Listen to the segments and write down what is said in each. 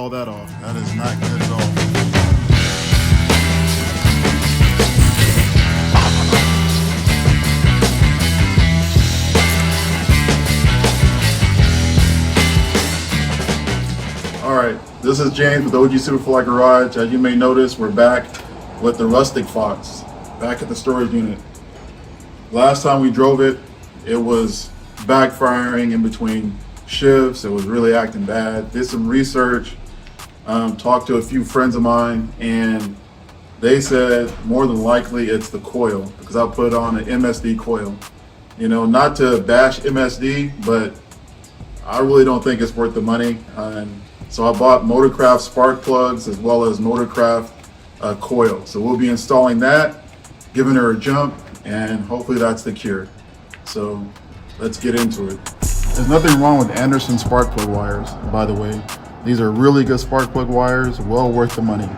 all that off. That is not good at all. Alright, this is James with OG Superfly Garage. As you may notice, we're back with the Rustic Fox, back at the storage unit. Last time we drove it, it was backfiring in between shifts. It was really acting bad. Did some research, talked to a few friends of mine, and they said more than likely it's the coil, because I put on an MSD coil. You know, not to bash MSD, but I really don't think it's worth the money. So I bought Motorcraft spark plugs as well as Motorcraft coil. So we'll be installing that, giving her a jump, and hopefully that's the cure. So let's get into it. There's nothing wrong with Anderson spark plug wires, by the way. These are really good spark plug wires, well worth the money.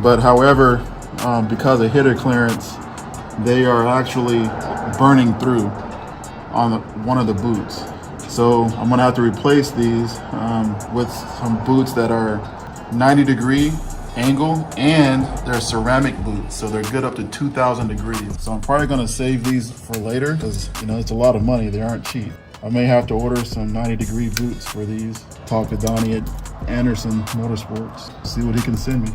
But however, because of hitter clearance, they are actually burning through on one of the boots. So I'm gonna have to replace these with some boots that are 90-degree angle, and they're ceramic boots, so they're good up to 2,000 degrees. So I'm probably gonna save these for later, because you know it's a lot of money. They aren't cheap. I may have to order some 90-degree boots for these. Talk to Donnie at Anderson Motorsports, see what he can send me.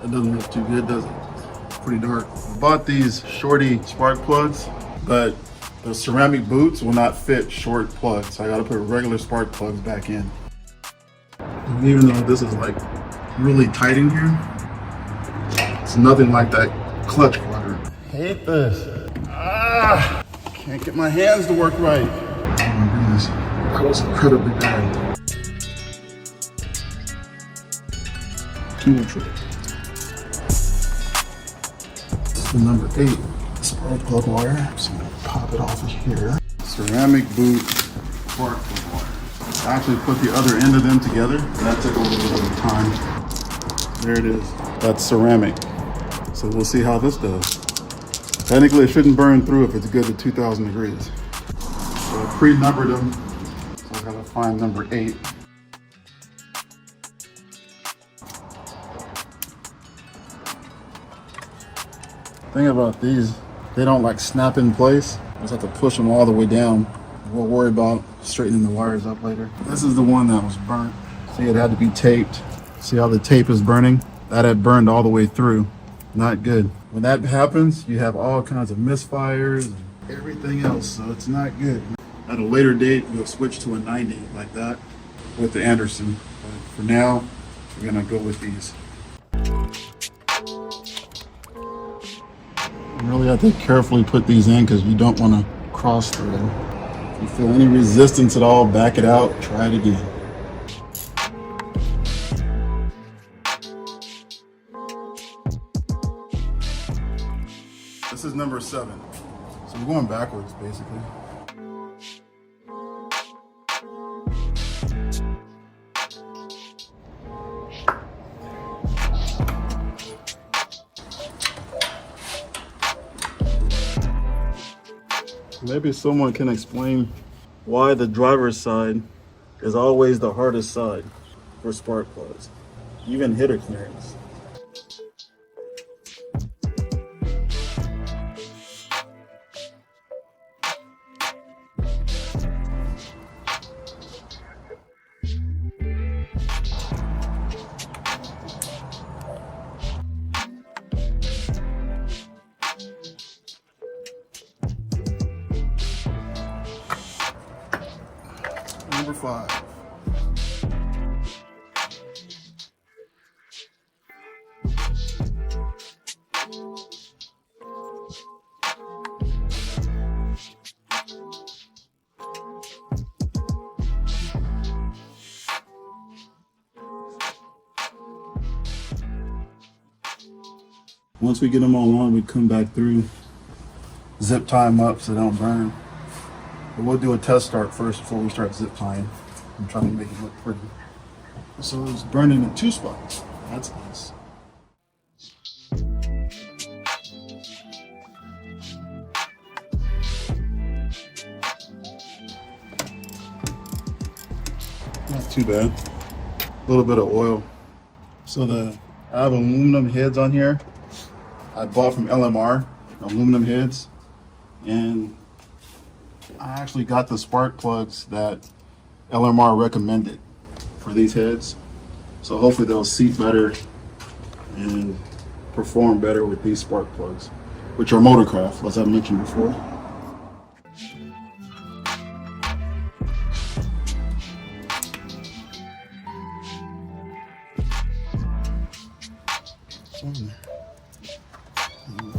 It doesn't look too good, does it? Pretty dark. I bought these shorty spark plugs, but the ceramic boots will not fit short plugs. So I gotta put regular spark plugs back in. And even though this is like really tight in here, it's nothing like that clutch flutter. Hate this. Can't get my hands to work right. Oh my goodness, that was incredibly bad. Tool trick. Number 8 spark plug wire. So I'm gonna pop it off of here. Ceramic boot spark plug wire. I actually put the other end of them together. That took a little bit of time. There it is. That's ceramic. So we'll see how this does. Technically, it shouldn't burn through if it's good to 2,000 degrees. So I pre-numbered them. So I gotta find number 8. Thing about these, they don't like snap in place. I just have to push them all the way down. We'll worry about straightening the wires up later. This is the one that was burnt. See, it had to be taped. See how the tape is burning? That had burned all the way through. Not good. When that happens, you have all kinds of misfires and everything else, so it's not good. At a later date, we'll switch to a 90 like that with the Anderson. But for now, we're gonna go with these. You really have to carefully put these in because you don't want to cross through them. If you feel any resistance at all, back it out, try it again. This is number 7. So we're going backwards basically. Maybe someone can explain why the driver's side is always the hardest side for spark plugs, even hitter clearance. Number 5. Once we get them all on, we come back through, zip tie them up so they don't burn. But we'll do a test start first before we start zip tying. I'm trying to make it look pretty. So it's burning in 2 spots. That's nice. too bad. A little bit of oil. So I have aluminum heads on here. I bought from LMR, aluminum heads. And I actually got the spark plugs that LMR recommended for these heads. So hopefully they'll seat better and perform better with these spark plugs, which are Motorcraft, as I mentioned before.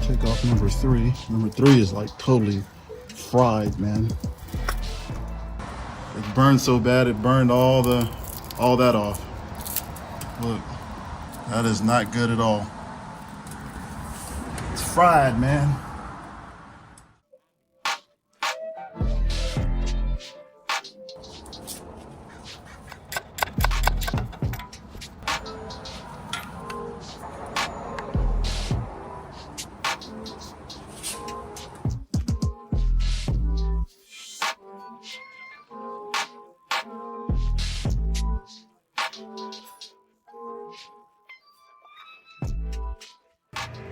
Take off number 3. Number 3 is like totally fried, man. It burned so bad it burned all that off. Look, that is not good at all. It's fried, man.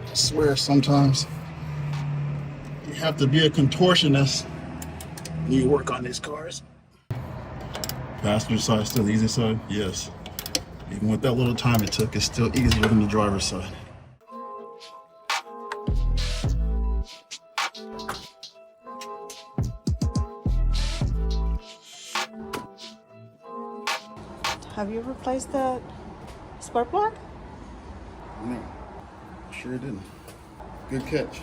I swear sometimes you have to be a contortionist when you work on these cars. Passenger side still the easy side? Yes. Even with that little time it took, it's still easier than the driver's side. Have you replaced the spark plug? No, sure didn't. Good catch.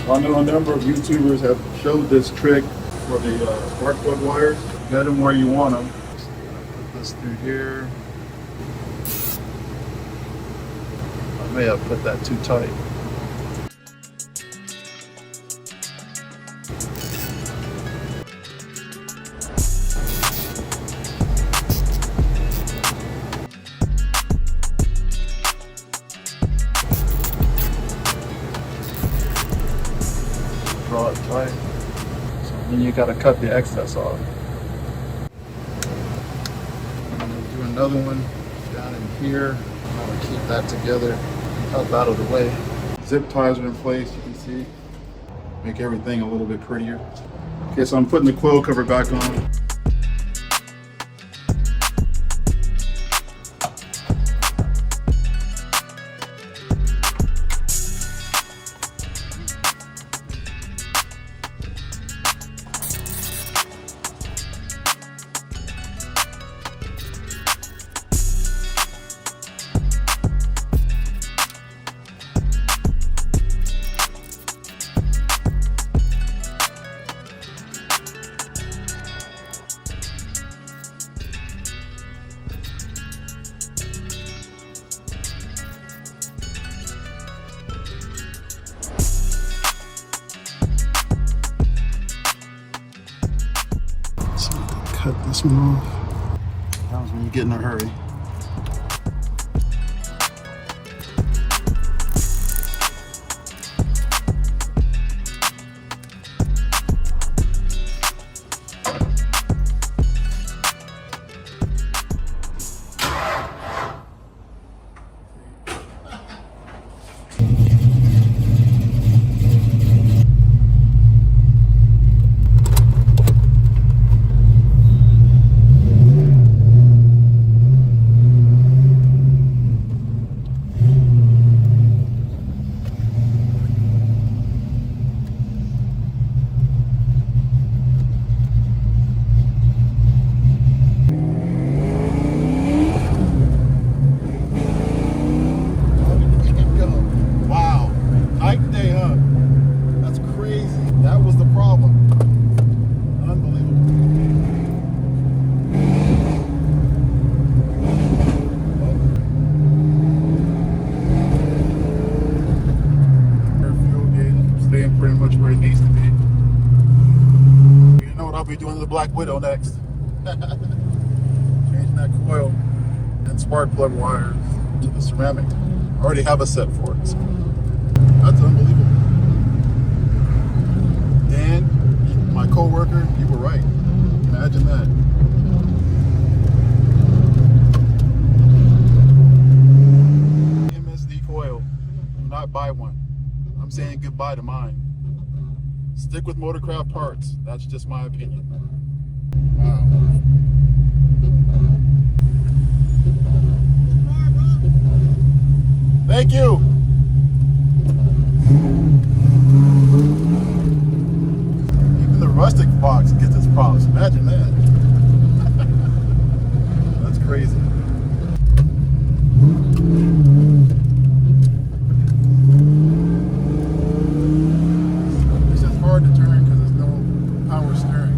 I know a number of YouTubers have showed this trick for the spark plug wires. Get them where you want them. Put this through here. I may have put that too tight. Draw it tight. So then you gotta cut the excess off. I'm gonna do another one down in here. I'm gonna keep that together, up out of the way. Zip ties are in place, you can see. Make everything a little bit prettier. Okay, so I'm putting the coil cover back on. Cut this one off. That was when you get in a hurry. Widow next. Changing that coil and spark plug wires to the ceramic. I already have a set for it. So that's unbelievable. And my co-worker, you were right. Imagine that. MSD coil. Do not buy one. I'm saying goodbye to mine. Stick with Motorcraft parts. That's just my opinion. Wow. Thank you. Even the Rustic Fox gets its props. Imagine that. That's crazy. This is hard to turn because there's no power steering.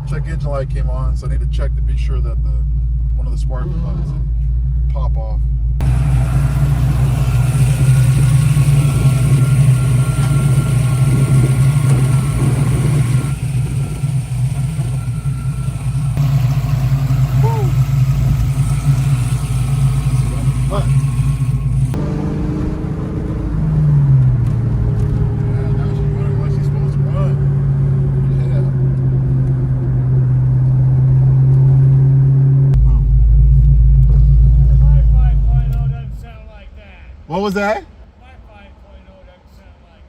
Check engine light came on, so I need to check to be sure that one of the spark plugs didn't pop off. What was that? My 5.0 doesn't sound like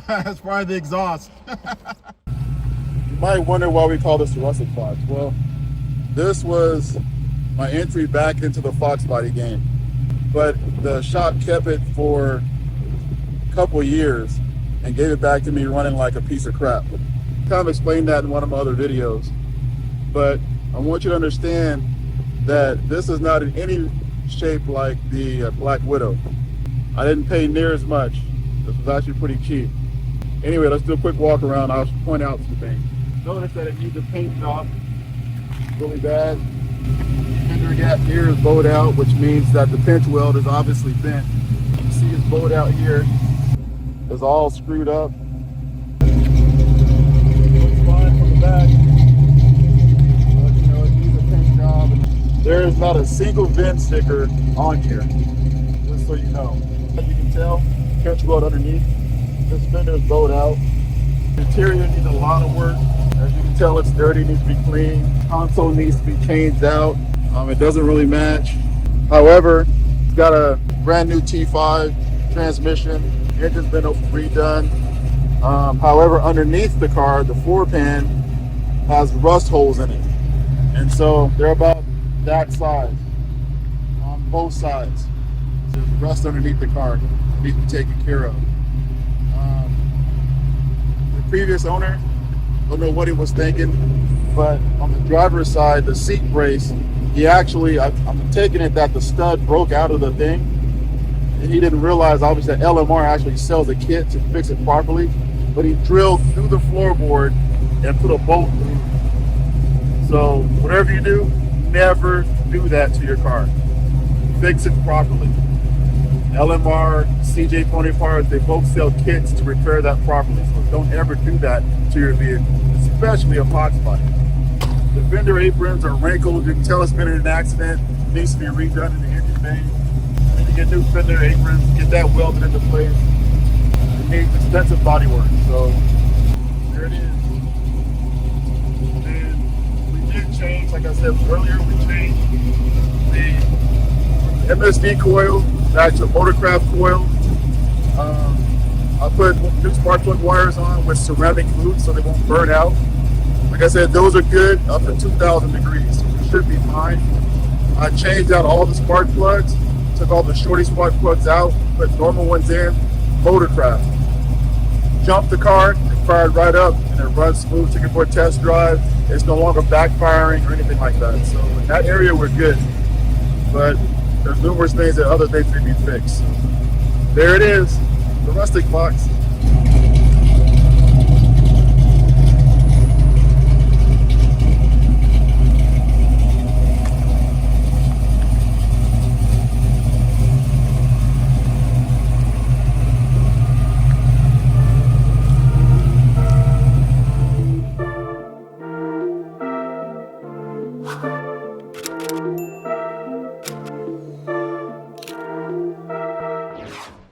that. That's probably the exhaust. You might wonder why we call this the Rustic Fox. Well, this was my entry back into the Foxbody game. But the shop kept it for a couple of years and gave it back to me running like a piece of crap. Kind of explained that in one of my other videos. But I want you to understand that this is not in any shape like the Black Widow. I didn't pay near as much. This was actually pretty cheap. Anyway, let's do a quick walk around. I'll point out some things. Notice that it needs a paint job really bad. Fender gap here is bowed out, which means that the pinch weld is obviously bent. You see it's bowed out here. It's all screwed up. Looks fine from the back. But you know, it needs a paint job. There is not a single VIN sticker on here, just so you know. As you can tell, pinch weld underneath. This fender is bowed out. The interior needs a lot of work. As you can tell, it's dirty, needs to be cleaned. Console needs to be changed out. It doesn't really match. However, it's got a brand new T5 transmission. Engine's been redone. However, underneath the car, the floor pan has rust holes in it. And so they're about that size on both sides. There's rust underneath the car that needs to be taken care of. The previous owner, don't know what he was thinking, but on the driver's side, the seat brace, he actually, I'm taking it that the stud broke out of the thing, and he didn't realize obviously that LMR actually sells a kit to fix it properly, but he drilled through the floorboard and put a bolt through. So whatever you do, never do that to your car. Fix it properly. LMR, CJ Pony Parts, they both sell kits to repair that properly. So don't ever do that to your vehicle, especially a Foxbody. The fender aprons are wrinkled. You can tell it's been in an accident. It needs to be redone in the engine bay. You need to get new fender aprons, get that welded into place. It needs extensive body work. So there it is. And we did change, like I said earlier, we changed the MSD coil back to Motorcraft coil. I put new spark plug wires on with ceramic glue so they won't burn out. Like I said, those are good up to 2,000 degrees, so it should be fine. I changed out all the spark plugs, took all the shorty spark plugs out, put normal ones in, Motorcraft. Jumped the car, it fired right up, and it runs smooth. Took it for a test drive. It's no longer backfiring or anything like that. So in that area, we're good. But there's numerous things that other things need to be fixed. So there it is, the Rustic Fox. Bye.